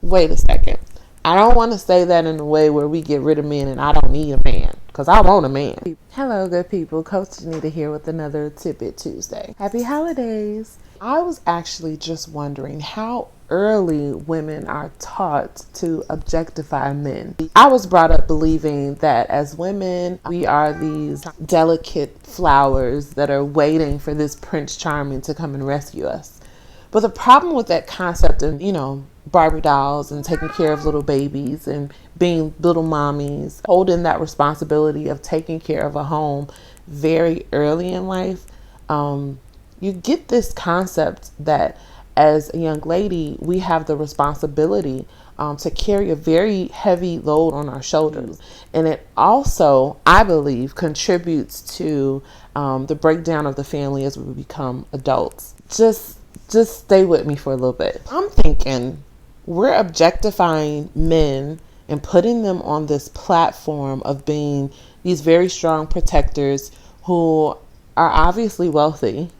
Wait a second. I don't want to say that in a way where we get rid of men and I don't need a man, because I want a man. Hello, good people. Coach Janita here with another Tidbit Tuesday. Happy holidays. I was actually just wondering how early women are taught to objectify men. I was brought up believing that as women, we are these delicate flowers that are waiting for this Prince Charming to come and rescue us. But the problem with that concept of, Barbie dolls and taking care of little babies and being little mommies, holding that responsibility of taking care of a home very early in life, you get this concept that as a young lady, we have the responsibility to carry a very heavy load on our shoulders. And it also, I believe, contributes to the breakdown of the family as we become adults. Just stay with me for a little bit. I'm thinking we're objectifying men and putting them on this platform of being these very strong protectors who are obviously wealthy,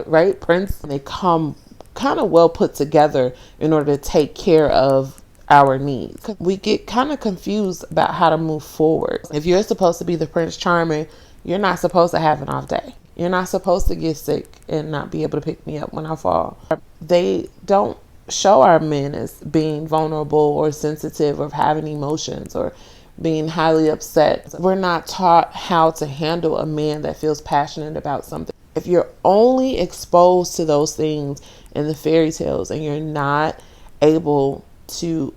right? Prince, they come kind of well put together in order to take care of our needs. We get kind of confused about how to move forward. If you're supposed to be the Prince Charming, you're not supposed to have an off day. You're not supposed to get sick and not be able to pick me up when I fall. They don't show our men as being vulnerable or sensitive or having emotions or being highly upset. We're not taught how to handle a man that feels passionate about something. If you're only exposed to those things in the fairy tales and you're not able to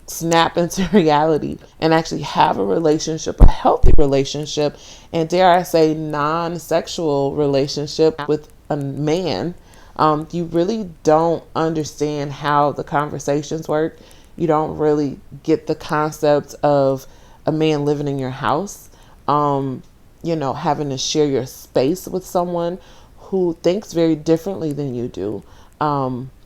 snap into reality and actually have a relationship, a healthy relationship, and dare I say non-sexual relationship with a man, you really don't understand how the conversations work. You don't really get the concept of a man living in your house, having to share your space with someone who thinks very differently than you do,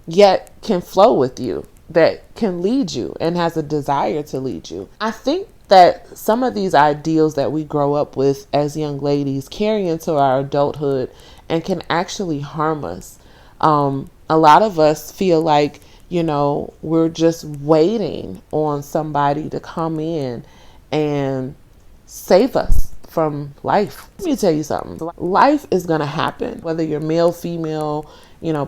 yet can flow with you, that can lead you and has a desire to lead you. I think that some of these ideals that we grow up with as young ladies carry into our adulthood and can actually harm us. A lot of us feel like, we're just waiting on somebody to come in and save us from life. Let me tell you something. Life is going to happen, whether you're male, female,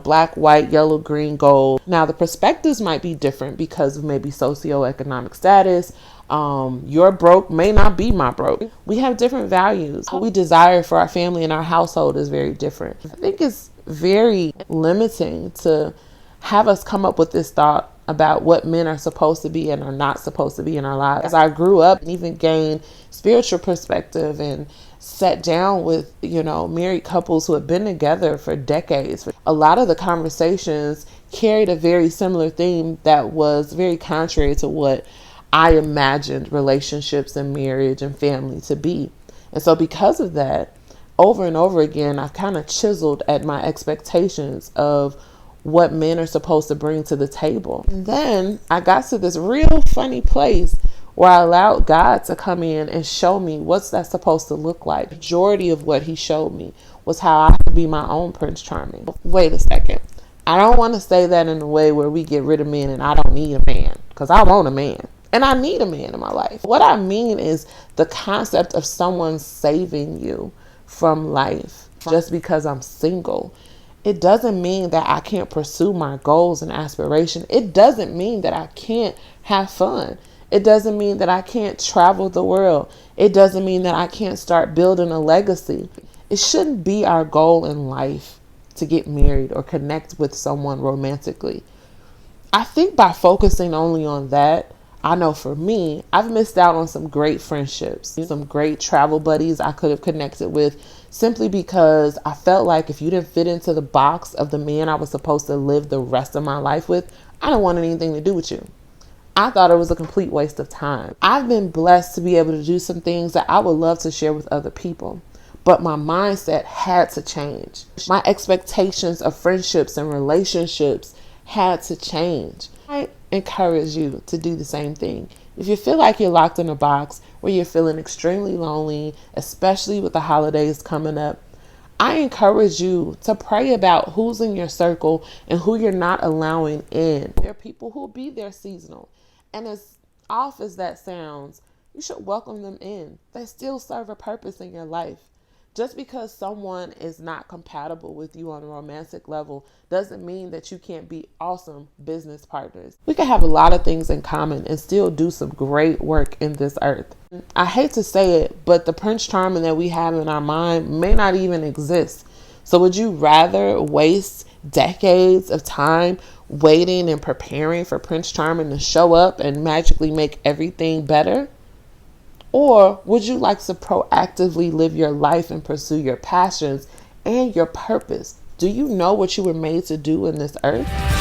black, white, yellow, green, gold. Now, the perspectives might be different because of maybe socioeconomic status. Your broke may not be my broke. We have different values. What we desire for our family and our household is very different. I think it's very limiting to have us come up with this thought about what men are supposed to be and are not supposed to be in our lives. As I grew up and even gained spiritual perspective and sat down with, married couples who have been together for decades, a lot of the conversations carried a very similar theme that was very contrary to what I imagined relationships and marriage and family to be. And so because of that, over and over again, I've kind of chiseled at my expectations of what men are supposed to bring to the table. And then I got to this real funny place where I allowed God to come in and show me what's that supposed to look like. The majority of what he showed me was how I could be my own Prince Charming. Wait a second. I don't want to say that in a way where we get rid of men and I don't need a man, because I want a man. And I need a man in my life. What I mean is the concept of someone saving you from life just because I'm single. It doesn't mean that I can't pursue my goals and aspirations. It doesn't mean that I can't have fun. It doesn't mean that I can't travel the world. It doesn't mean that I can't start building a legacy. It shouldn't be our goal in life to get married or connect with someone romantically. I think by focusing only on that, I know for me, I've missed out on some great friendships, some great travel buddies I could have connected with simply because I felt like if you didn't fit into the box of the man I was supposed to live the rest of my life with, I don't want anything to do with you. I thought it was a complete waste of time. I've been blessed to be able to do some things that I would love to share with other people, but my mindset had to change. My expectations of friendships and relationships had to change. I encourage you to do the same thing. If you feel like you're locked in a box where you're feeling extremely lonely, especially with the holidays coming up, I encourage you to pray about who's in your circle and who you're not allowing in. There are people who will be there seasonal. And as off as that sounds, you should welcome them in. They still serve a purpose in your life. Just because someone is not compatible with you on a romantic level doesn't mean that you can't be awesome business partners. We can have a lot of things in common and still do some great work in this earth. I hate to say it, but the Prince Charming that we have in our mind may not even exist. So would you rather waste decades of time waiting and preparing for Prince Charming to show up and magically make everything better? Or would you like to proactively live your life and pursue your passions and your purpose? Do you know what you were made to do in this earth?